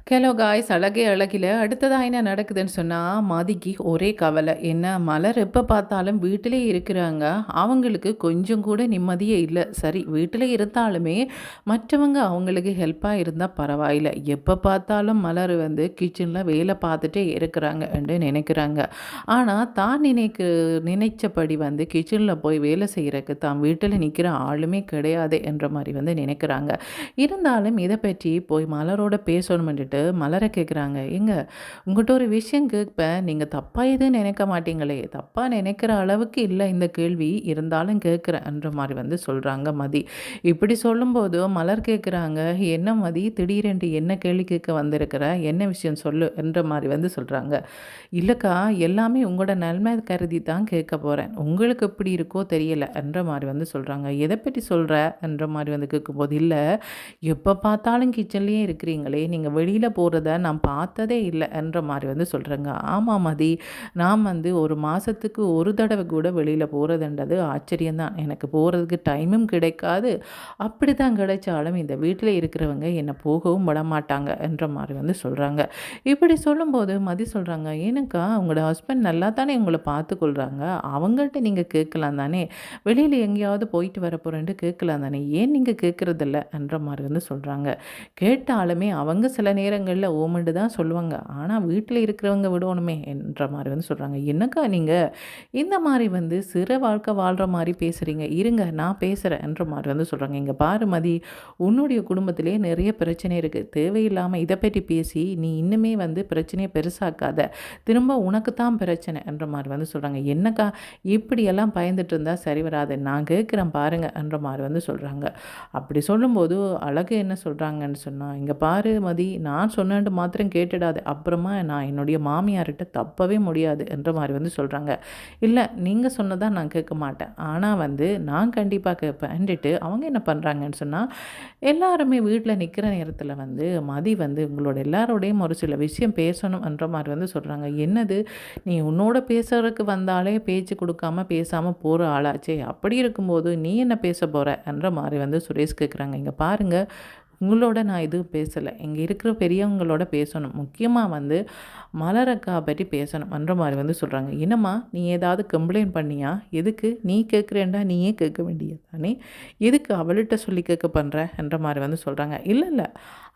Hello guys, அழகே அழகில அடுத்ததா என்ன நடக்குதுன்னு சொன்னா, மதிக்கு ஒரே கவலை. என்ன மலர் எப்ப பார்த்தாலும் வீட்டிலே இருக்கிறாங்க. அவங்களுக்கு கொஞ்சம் கூட நிம்மதியே இல்ல. சரி, வீட்டில இருந்தாலுமே மற்றவங்க அவங்களுக்கு ஹெல்ப்பா இருந்தா பரவாயில்ல. எப்ப பார்த்தாலும் மலர் வந்து கிச்சன்ல வேலை பார்த்துட்டே இருக்கிறாங்க என்று நினைக்கிறாங்க. ஆனா தான் நினைச்சபடி வந்து கிச்சன்ல போய் வேலை செய்யறக்கு தான் வீட்டில நிக்கிற ஆளுமே கிடையாது என்ற மாரி வந்து நினைக்கிறாங்க. இருந்தாலும் இத பற்றி போய் மலரோட பேசணும்ன்ட்டு மலர கேட்குறாங்க. "ஏங்க, உங்கள்ட்ட ஒரு விஷயம் கேட்பேன். நீங்க தப்பா எதுவும் நினைக்க மாட்டீங்களே? தப்பா நினைக்கிற அளவுக்கு இல்ல இந்த கேள்வி. இருந்தாலும் கேட்குறேன்ற" மாரி வந்து சொல்றாங்க மதி. இப்படி சொல்லும்போது மலர் கேட்குறாங்க, "என்ன மதி, திடீரென்று என்ன கேள்வி கேட்க வந்திருக்கிற? என்ன விஷயம் சொல்லு" என்ற மாரி வந்து சொல்றாங்க. "இல்லக்கா, எல்லாமே உங்களோட நன்மை கருதி தான் கேட்க போறேன். உங்களுக்கு எப்படி இருக்கோ தெரியல" என்ற மாரி வந்து சொல்றாங்க. "எத பத்தி சொல்ற?" என்ற மாரி வந்து கேட்கும்போது, "இல்ல, எப்போ பார்த்தாலும் கிச்சன்லேயே இருக்கிறீங்களே, நீங்கள் வெளியில் போகிறத நான் பார்த்ததே இல்லை" என்ற மாதிரி வந்து சொல்கிறேங்க. ஆமாம் மதி, நான் வந்து ஒரு மாதத்துக்கு ஒரு தடவை கூட வெளியில் போகிறதுன்றது ஆச்சரியம்தான். எனக்கு போகிறதுக்கு டைமும் கிடைக்காது. அப்படி தான் கிடைச்சாலும் இந்த வீட்டில் இருக்கிறவங்க என்னை போகவும் விட மாட்டாங்க என்ற மாதிரி வந்து சொல்கிறாங்க. இப்படி சொல்லும்போது மதி சொல்கிறாங்க, "ஏனுக்கா, உங்களோட ஹஸ்பண்ட் நல்லா தானே உங்களை பார்த்துக்கொள்கிறாங்க. அவங்கள்ட்ட நீங்கள் கேட்கலாம் தானே, வெளியில் எங்கேயாவது போயிட்டு வர போகிறேன்ட்டு கேட்கலாம் தானே, ஏன் நீங்கள் கேட்குறதில்ல" என்ற மாதிரி வந்து சொல்கிறாங்க. கேட்டாலுமே அவங்க சில நேரங்களில் ஓமண்டு தான் சொல்லுவாங்க. ஆனால் வீட்டில் இருக்கிறவங்க விடணுமே என்ற மாதிரி வந்து சொல்கிறாங்க. "என்னக்கா நீங்கள் இந்த மாதிரி வந்து சிற வாழ்க்கை வாழ்கிற மாதிரி பேசுகிறீங்க, இருங்க நான் பேசுகிறேன்" என்ற மாதிரி வந்து சொல்கிறாங்க. "இங்கே பாரு மதி, உன்னுடைய குடும்பத்திலே நிறைய பிரச்சனை இருக்குது. தேவையில்லாமல் இதை பற்றி பேசி நீ இன்னுமே வந்து பிரச்சனையை பெருசாக்காத. திரும்ப உனக்கு தான் பிரச்சனை" என்ற மாதிரி வந்து சொல்கிறாங்க. "என்னக்கா, இப்படியெல்லாம் பயந்துட்டு இருந்தால் சரி வராது. நான் கேட்குறேன் பாருங்க" என்ற மாதிரி வந்து சொல்கிறாங்க. அப்படி சொல்லும்போது அழகு என்ன சொல்கிறாங்கன்னு சொன்னால், "இங்கே பாரு மதி, நான் சொன்னேன்ட்டு மாத்திரம் கேட்டுடாது. அப்புறமா நான் என்னுடைய மாமியார்கிட்ட தப்பவே முடியாது" என்ற மாதிரி வந்து சொல்கிறாங்க. "இல்லை, நீங்கள் சொன்னதா நான் கேட்க மாட்டேன். ஆனால் வந்து நான் கண்டிப்பாக கேட்பேன்ட்டு" அவங்க என்ன பண்ணுறாங்கன்னு சொன்னால், எல்லாருமே வீட்டில் நிற்கிற நேரத்தில் வந்து மதி வந்து உங்களோட எல்லாரோடையும் ஒரு சில விஷயம் பேசணும் என்ற மாதிரி வந்து சொல்கிறாங்க. "என்னது, நீ உன்னோட பேசுறதுக்கு வந்தாலே பேச்சு கொடுக்காம பேசாமல் போகிற ஆளாச்சே, அப்படி இருக்கும்போது நீ என்ன பேச போகிற" என்ற மாதிரி வந்து சுரேஷ் கேட்குறாங்க. "இங்கே பாருங்க, உங்களோட நான் எதுவும் பேசலை. இங்கே இருக்கிற பெரியவங்களோட பேசணும். முக்கியமாக வந்து மலரக்கா பற்றி பேசணும்" என்ற மாதிரி வந்து சொல்கிறாங்க. "என்னம்மா, நீ ஏதாவது கம்ப்ளைண்ட் பண்ணியா? எதுக்கு நீ கேட்குறேன்டா, நீயே கேட்க வேண்டியது தானே, எதுக்கு அவள்கிட்ட சொல்லி கேட்க பண்ணுற" என்ற மாதிரி வந்து சொல்கிறாங்க. "இல்லை இல்லை,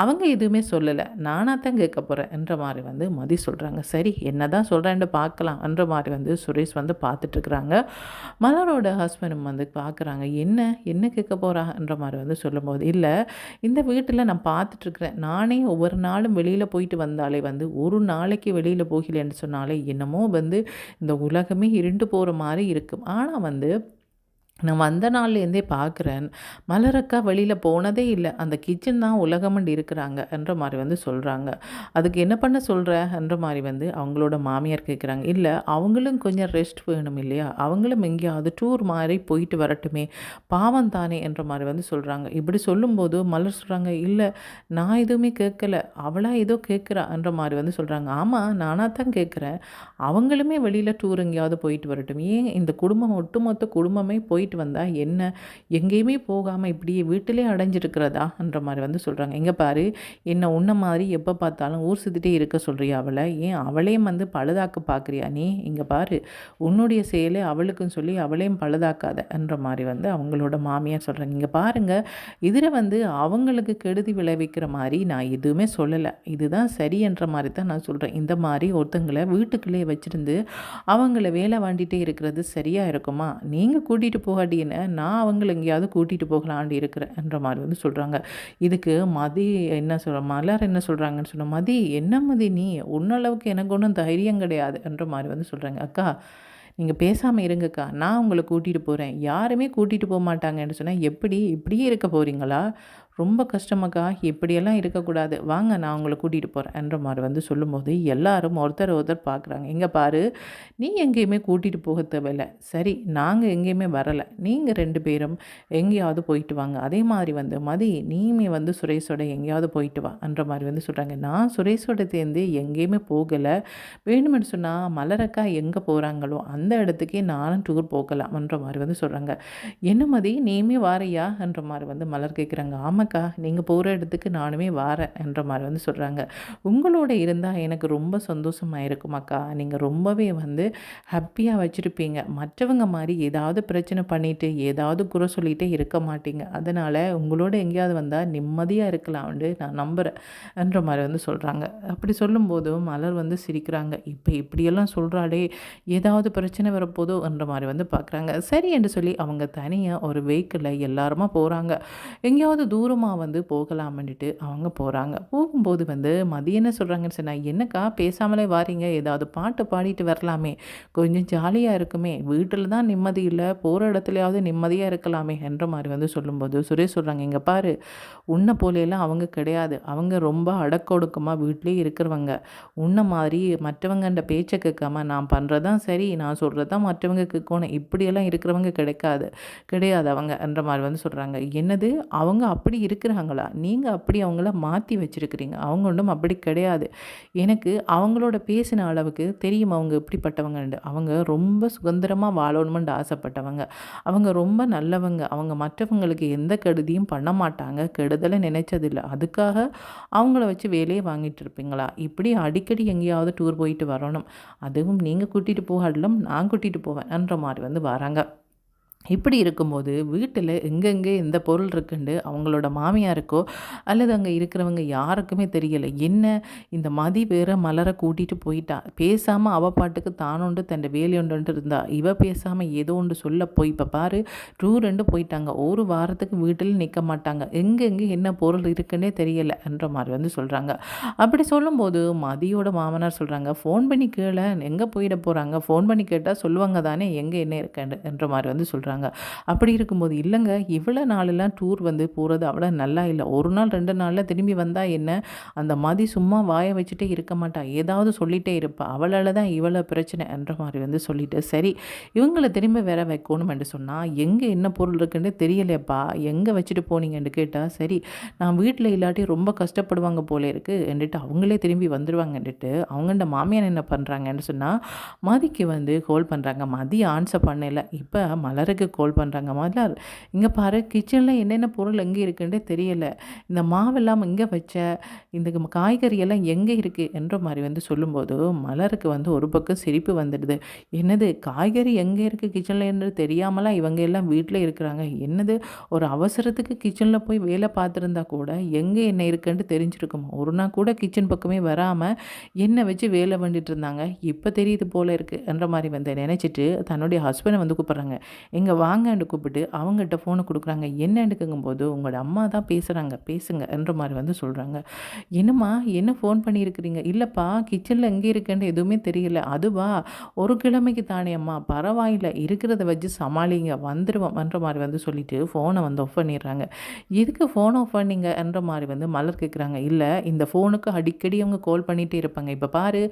அவங்க எதுவுமே சொல்லலை. நானாக தான் கேட்க போகிறேன்" என்ற மாதிரி வந்து மதி சொல்கிறாங்க. "சரி, என்ன தான் சொல்கிறேன்னு பார்க்கலாம்" என்ற மாதிரி வந்து சுரேஷ் வந்து பார்த்துட்ருக்குறாங்க. மலரோட ஹஸ்பண்டும் வந்து பார்க்குறாங்க. என்ன என்ன கேட்க போகிறா என்ற மாதிரி வந்து சொல்லும்போது, "இல்லை, இந்த வீட்டில் நான் பார்த்துட்ருக்குறேன். நானே ஒவ்வொரு நாளும் வெளியில் போயிட்டு வந்தாலே வந்து ஒரு நாளைக்கு வெளியில் போகலன்னு சொன்னாலே என்னமோ வந்து இந்த உலகமே இருண்டு போகிற மாதிரி இருக்கும். ஆனால் வந்து நான் வந்த நாள்லேருந்தே பார்க்குறேன், மலரக்கா வெளியில் போனதே இல்லை. அந்த கிச்சன் தான் உலகம்னு இருக்கிறாங்க" என்ற மாதிரி வந்து சொல்கிறாங்க. "அதுக்கு என்ன பண்ண சொல்கிற" என்ற மாதிரி வந்து அவங்களோட மாமியார் கேட்குறாங்க. "இல்லை, அவங்களும் கொஞ்சம் ரெஸ்ட் வேணும் இல்லையா, அவங்களும் எங்கேயாவது டூர் மாதிரி போயிட்டு வரட்டுமே, பாவம் தானே" என்ற மாதிரி வந்து சொல்கிறாங்க. இப்படி சொல்லும்போது மலர் சொல்கிறாங்க, "இல்லை, நான் எதுவுமே கேட்கல. அவளா ஏதோ கேட்குறா" என்ற மாதிரி வந்து சொல்கிறாங்க. "ஆமாம், நானாக தான் கேட்குறேன். அவங்களுமே வெளியில் டூர் எங்கேயாவது போயிட்டு வரட்டும். ஏன் இந்த குடும்பம், ஒட்டுமொத்த குடும்பமே போயிட்டு வந்தா என்ன, எங்கேயுமே போகாமல் இப்படியே வீட்டிலே அடைஞ்சிருக்கிறதா" என்ற மாதிரி வந்து சொல்கிறாங்க. "இங்கே பாரு, என்ன உன்ன மாதிரி எப்போ பார்த்தாலும் ஊர் சுற்றிட்டே இருக்க சொல்கிறியா அவளை? ஏன் அவளையும் வந்து பழுதாக்க பார்க்குறியா நீ? இங்கே பாரு, உன்னுடைய செயலை அவளுக்குன்னு சொல்லி அவளையும் பழுதாக்காத" என்ற மாதிரி வந்து அவங்களோட மாமியார் சொல்கிறாங்க. "இங்கே பாருங்கள், இதில் வந்து அவங்களுக்கு கெடுதி விளைவிக்கிற மாதிரி நான் எதுவுமே சொல்லலை. இதுதான் சரி என்ற மாதிரி தான் நான் சொல்கிறேன். இந்த மாதிரி ஒருத்தங்களை வீட்டுக்குள்ளே வச்சுருந்து அவங்கள வேலை வாண்டிகிட்டே இருக்கிறது சரியாக இருக்குமா? நீங்கள் கூட்டிகிட்டு போகாட்டின்னு நான் அவங்கள எங்கேயாவது கூட்டிகிட்டு போகலான்ட்டு இருக்கிறேன்" என்ற மாதிரி வந்து சொல்கிறாங்க. இதுக்கு மதி என்ன மலர் என்ன சொல்கிறாங்கன்னு சொன்னால், "மதி, என்ன மதி நீ, உன்னளவுக்கு எனக்கு ஒன்றும் தைரியம் கிடையாது" என்ற மாதிரி வந்து சொல்கிறாங்க. "அக்கா, நீங்கள் பேசாமல் இருங்கக்கா, நான் உங்களை கூட்டிகிட்டு போகிறேன். யாருமே கூட்டிகிட்டு போக மாட்டாங்கன்னு சொன்னால் எப்படி, இப்படியே இருக்க போகிறீங்களா? ரொம்ப கஷ்டமாக்கா, இப்படியெல்லாம் இருக்கக்கூடாது. வாங்க, நான் உங்களை கூட்டிகிட்டு போகிறேன்" என்ற மாதிரி வந்து சொல்லும்போது எல்லாரும் ஒருத்தர் ஒருத்தர் பார்க்குறாங்க. "இங்கே பாரு, நீ எங்கேயுமே கூட்டிகிட்டு போக தேவையில்ல. சரி, நாங்கள் எங்கேயுமே வரலை. நீங்கள் 2 பேரும் எங்கேயாவது போயிட்டு வாங்க. அதே மாதிரி வந்து மதி, நீயுமே வந்து சுரேஷோட எங்கேயாவது போயிட்டு வா" என்ற மாதிரி வந்து சொல்கிறாங்க. "நான் சுரேஷோட சேர்ந்து எங்கேயுமே போகலை. வேணுமென்னு சொன்னால் மலரக்கா எங்கே போகிறாங்களோ அந்த இடத்துக்கே நானும் டூர் போகலாம்" என்ற மாதிரி வந்து சொல்கிறாங்க. "என்ன மதி, நீயுமே வாரியா" என்ற மாதிரி வந்து மலர் கேட்குறாங்க. "ஆமாக்கா, உண்மைக்கா, நீங்கள் போகிற இடத்துக்கு நானுமே வாரேன் என்ற மாதிரி வந்து சொல்கிறாங்க. உங்களோட இருந்தால் எனக்கு ரொம்ப சந்தோஷமாக இருக்குமாக்கா, நீங்கள் ரொம்பவே வந்து ஹாப்பியாக வச்சுருப்பீங்க. மற்றவங்க மாதிரி ஏதாவது பிரச்சனை பண்ணிவிட்டு ஏதாவது குறை சொல்லிகிட்டே இருக்க மாட்டீங்க. அதனால் உங்களோட எங்கேயாவது வந்தால் நிம்மதியாக இருக்கலாம்னு நான் நம்புகிறேன் என்ற மாதிரி வந்து சொல்கிறாங்க. அப்படி சொல்லும்போது மலர் வந்து சிரிக்கிறாங்க. இப்போ இப்படியெல்லாம் சொல்கிறாளே, ஏதாவது பிரச்சனை வரப்போதோ என்ற மாதிரி வந்து பார்க்குறாங்க. சரி என்று சொல்லி அவங்க தனியாக ஒரு வெஹிக்கிளில் எல்லாருமா போகிறாங்க. எங்கேயாவது தூரமாக வந்து போகலாம்னுட்டு அவங்க போகிறாங்க. போகும்போது வந்து மதியம் என்ன சொல்கிறாங்கன்னு சொன்னால், என்னக்கா பேசாமலே வாரீங்க, ஏதாவது பாட்டு பாடிட்டு வரலாமே, கொஞ்சம் ஜாலியாக இருக்குமே, வீட்டில் தான் நிம்மதி இல்லை, போகிற இடத்துலையாவது நிம்மதியாக இருக்கலாமே என்ற மாதிரி வந்து சொல்லும்போது சுரேஷ் சொல்கிறாங்க, இங்கே பாரு, உன்னை போலையெல்லாம் அவங்க கிடையாது, அவங்க ரொம்ப அடக்கொடுக்கமாக வீட்டிலே இருக்கிறவங்க. உன்னை மாதிரி மற்றவங்கன்ற பேச்சை கேட்காம நான் பண்ணுறதான் சரி, நான் சொல்கிறதான் மற்றவங்க கேட்கணும், இப்படியெல்லாம் இருக்கிறவங்க கிடையாது அவங்க என்ற மாதிரி வந்து சொல்கிறாங்க. என்னது, அவங்க அப்படி இருக்கிறாங்களா, நீங்கள் அப்படி அவங்கள மாற்றி வச்சுருக்கிறீங்க, அவங்க ஒன்றும் அப்படி கிடையாது. எனக்கு அவங்களோட பேசின அளவுக்கு தெரியும் அவங்க எப்படிப்பட்டவங்கண்டு. அவங்க ரொம்ப சுதந்திரமாக வாழணுமென்று ஆசைப்பட்டவங்க, அவங்க ரொம்ப நல்லவங்க, அவங்க மற்றவங்களுக்கு எந்த கெடுதியும் பண்ண மாட்டாங்க, கெடுதலை நினைச்சதில்லை. அதுக்காக அவங்கள வச்சு வேலையை வாங்கிட்டு இருப்பீங்களா? இப்படி அடிக்கடி எங்கேயாவது டூர் போயிட்டு வரணும், அதுவும் நீங்கள் கூட்டிகிட்டு போகாட்டிலும் நான் கூட்டிகிட்டு போவேன் என்ற மாதிரி வந்து வராங்க. இப்படி இருக்கும்போது வீட்டில் எங்கெங்கே எந்த பொருள் இருக்குன்னு அவங்களோட மாமியாருக்கோ அல்லது அங்கே இருக்கிறவங்க யாருக்குமே தெரியலை. என்ன, இந்த மதி வேற மலரை கூட்டிகிட்டு போயிட்டா, பேசாமல் அவள் பாட்டுக்கு தானோண்டு தன் வேலையுண்டு இருந்தா, இவ பேசாமல் ஏதோ ஒன்று சொல்ல போய் இப்போ பாரு டூரெண்டு போயிட்டாங்க, ஒரு வாரத்துக்கு வீட்டில் நிற்க மாட்டாங்க, எங்கெங்கே என்ன பொருள் இருக்குன்னே தெரியலை என்ற மாதிரி வந்து சொல்கிறாங்க. அப்படி சொல்லும்போது மதியோட மாமனார் சொல்கிறாங்க, ஃபோன் பண்ணி கேள, எங்கே போயிட போகிறாங்க, ஃபோன் பண்ணி கேட்டால் சொல்லுவாங்க தானே எங்கே என்ன இருக்கேன்னு என்ற மாதிரி வந்து சொல்கிறாங்க. அப்படி இருக்கும்போது, இல்லைங்க, இவ்வளோ நாளெல்லாம் டூர் வந்து போகிறது அவ்வளோ நல்லா இல்லை, ஒரு நாள் 2 நாளில் திரும்பி வந்தால் என்ன, அந்த மதி சும்மா வாயை வச்சுட்டே இருக்க மாட்டா, ஏதாவது சொல்லிகிட்டே இருப்பா, அவளால் தான் இவ்வளோ பிரச்சனை என்ற மாதிரி வந்து சொல்லிட்டு, சரி இவங்களை திரும்ப வேற வைக்கணும் என்று சொன்னால், எங்கே என்ன பொருள் இருக்குன்னு தெரியலையப்பா, எங்கே வச்சுட்டு போனீங்கன்னு கேட்டால், சரி நான் வீட்டில் இல்லாட்டி ரொம்ப கஷ்டப்படுவாங்க போல இருக்குது என்றுட்டு அவங்களே திரும்பி வந்துடுவாங்கன்னுட்டு அவங்கள்ட மாமியார் என்ன பண்ணுறாங்கன்னு சொன்னால், மதிக்கு வந்து கால் பண்ணுறாங்க. மதி ஆன்சர் பண்ணல. இப்போ மலருக்கு கால் பண்ணுறாங்க. மலர், இங்கே பாரு, கிச்சனில் என்னென்ன பொருள் எங்கே இருக்குன்றே தெரியலை, இந்த மாவெல்லாம் இங்கே வச்ச, இந்த காய்கறியெல்லாம் எங்கே இருக்குது என்ற மாதிரி வந்து சொல்லும்போது மலருக்கு வந்து ஒரு பக்கம் சிரிப்பு வந்துடுது. என்னது, காய்கறி எங்கே இருக்குது கிச்சனில் என்று தெரியாமலாம் இவங்க எல்லாம் வீட்டில் இருக்கிறாங்க, என்னது ஒரு அவசரத்துக்கு கிச்சனில் போய் வேலை பார்த்துருந்தா கூட எங்கே என்ன இருக்குன்னு தெரிஞ்சிருக்கும், ஒரு நாள் கூட கிச்சன் பக்கமே வராமல் என்ன வச்சு வேலை பண்ணிட்டு இருந்தாங்க, இப்போ தெரியுது போல இருக்குது என்ற மாதிரி வந்து நினச்சிட்டு தன்னுடைய ஹஸ்பண்டை வந்து கூப்பிட்றாங்க. எங்கே வாங்கன்னு கூப்பிட்டு அவங்ககிட்ட ஃபோனை கொடுக்குறாங்க. என்னன்னு கேட்கும்போது, உங்களோட அம்மா தான் பேசுகிறாங்க, பேசுங்க என்ற மாதிரி வந்து சொல்கிறாங்க. என்னம்மா, என்ன ஃபோன் பண்ணியிருக்கிறீங்க? இல்லைப்பா, கிச்சனில் எங்கே இருக்குன்னு எதுவுமே தெரியல. அதுவா, ஒரு கிழமைக்கு தானே அம்மா, பரவாயில்லை, இருக்கிறத வச்சு சமாளிங்க, வந்துடுவோம் என்ற மாதிரி வந்து சொல்லிட்டு ஃபோனை வந்து ஆஃப் பண்ணிடுறாங்க. எதுக்கு ஃபோன் ஆஃப் பண்ணிங்க என்ற மாதிரி வந்து மலர் கேட்குறாங்க. இல்லை, இந்த ஃபோனுக்கு அடிக்கடி அவங்க கால் பண்ணிகிட்டே இருப்பாங்க, இப்போ பாரு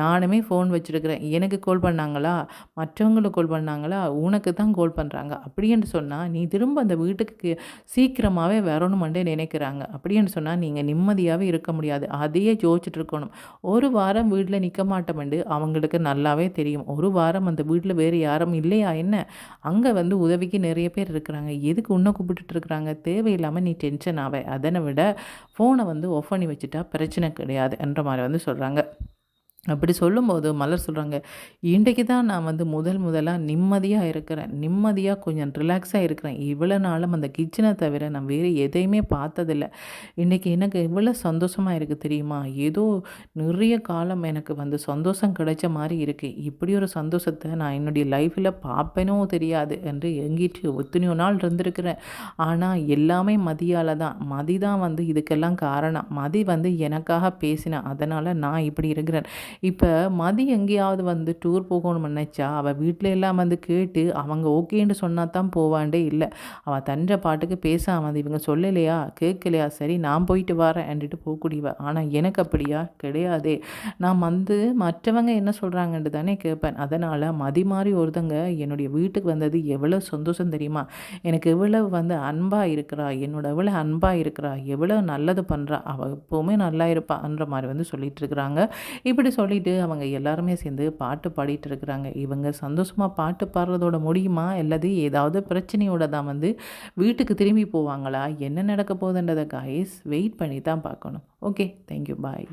நானுமே ஃபோன் வச்சுருக்கிறேன், எனக்கு கால் பண்ணாங்களா, மற்றவங்களுக்கு கால் பண்ணாங்களா, உனக்கு தான் கால் பண்ணுறாங்க, அப்படின்னு சொன்னால் நீ திரும்ப அந்த வீட்டுக்கு சீக்கிரமாகவே வரணுமெண்டே நினைக்கிறாங்க, அப்படின்னு சொன்னால் நீங்கள் நிம்மதியாகவே இருக்க முடியாது, அதையே யோசிச்சுட்டு இருக்கணும். ஒரு வாரம் வீட்டில் நிற்க மாட்டோமெண்டு அவங்களுக்கு நல்லாவே தெரியும். ஒரு வாரம் அந்த வீட்டில் வேறு யாரும் இல்லையா என்ன, அங்கே வந்து உதவிக்கு நிறைய பேர் இருக்கிறாங்க, எதுக்கு உன்னை கூப்பிட்டுட்டு இருக்கிறாங்க, தேவையில்லாமல் நீ டென்ஷன் ஆவே, அதனை விட ஃபோனை வந்து ஆஃப் பண்ணி வச்சுட்டா பிரச்சனை கிடையாது என்ற மாதிரி வந்து சொல்கிறாங்க. அப்படி சொல்லும்போது மலர் சொல்கிறாங்க, இன்றைக்கு தான் நான் வந்து முதலாக நிம்மதியாக இருக்கிறேன், நிம்மதியாக கொஞ்சம் ரிலாக்ஸாக இருக்கிறேன், இவ்வளோ நாளும் அந்த கிச்சனை தவிர நான் வேறு எதையுமே பார்த்ததில்ல, இன்றைக்கி எனக்கு எவ்வளோ சந்தோஷமாக இருக்குது தெரியுமா, ஏதோ நிறைய காலம் எனக்கு வந்து சந்தோஷம் கிடைச்ச மாதிரி இருக்குது, இப்படி ஒரு சந்தோஷத்தை நான் என்னுடைய லைஃப்பில் பார்ப்பேனோ தெரியாது என்று எங்கிட்டு எத்தனையோ நாள் இருந்திருக்கிறேன். ஆனால் எல்லாமே மதியால் தான், மதி தான் வந்து இதுக்கெல்லாம் காரணம், மதி வந்து எனக்காக பேசினேன், அதனால் நான் இப்படி இருக்கிறேன். இப்போ மதி எங்கேயாவது வந்து டூர் போகணும்னு நினச்சா அவள் வீட்டில் எல்லாம் வந்து கேட்டு அவங்க ஓகேன்னு சொன்னால் தான் போவாண்டே, இல்லை அவள் தன்ற பாட்டுக்கு பேசாமல் வந்து இவங்க சொல்லலையா கேட்கலையா, சரி நான் போயிட்டு வரேன் என்றிட்டு போகக்கூடியவ. ஆனால் எனக்கு அப்படியா கிடையாதே, நான் வந்து மற்றவங்க என்ன சொல்கிறாங்கன்ட்டு தானே கேட்பேன். அதனால் மதி மாதிரி ஒருத்தங்க என்னுடைய வீட்டுக்கு வந்தது எவ்வளோ சந்தோஷம் தெரியுமா, எனக்கு எவ்வளோ வந்து அன்பாக இருக்கிறா, என்னோட எவ்வளோ அன்பாக இருக்கிறா, எவ்வளோ நல்லது பண்ணுறா, அவள் எப்போவுமே நல்லா இருப்பான்ற மாதிரி வந்து சொல்லிட்டு இருக்கிறாங்க. இப்படி சொல்லிட்டு அவங்க எல்லாருமே சேர்ந்து பாட்டு பாடிட்டு இருக்கிறாங்க. இவங்க சந்தோஷமா பாட்டு பாடுறதோட முடியுமா? அல்லது ஏதாவது பிரச்சனையோட தான் வீட்டுக்கு திரும்பி போவாங்களா? என்ன நடக்க போகுதுன்றத காய்ஸ் வெயிட் பண்ணி தான் பார்க்கணும். ஓகே. Thank you. பாய்.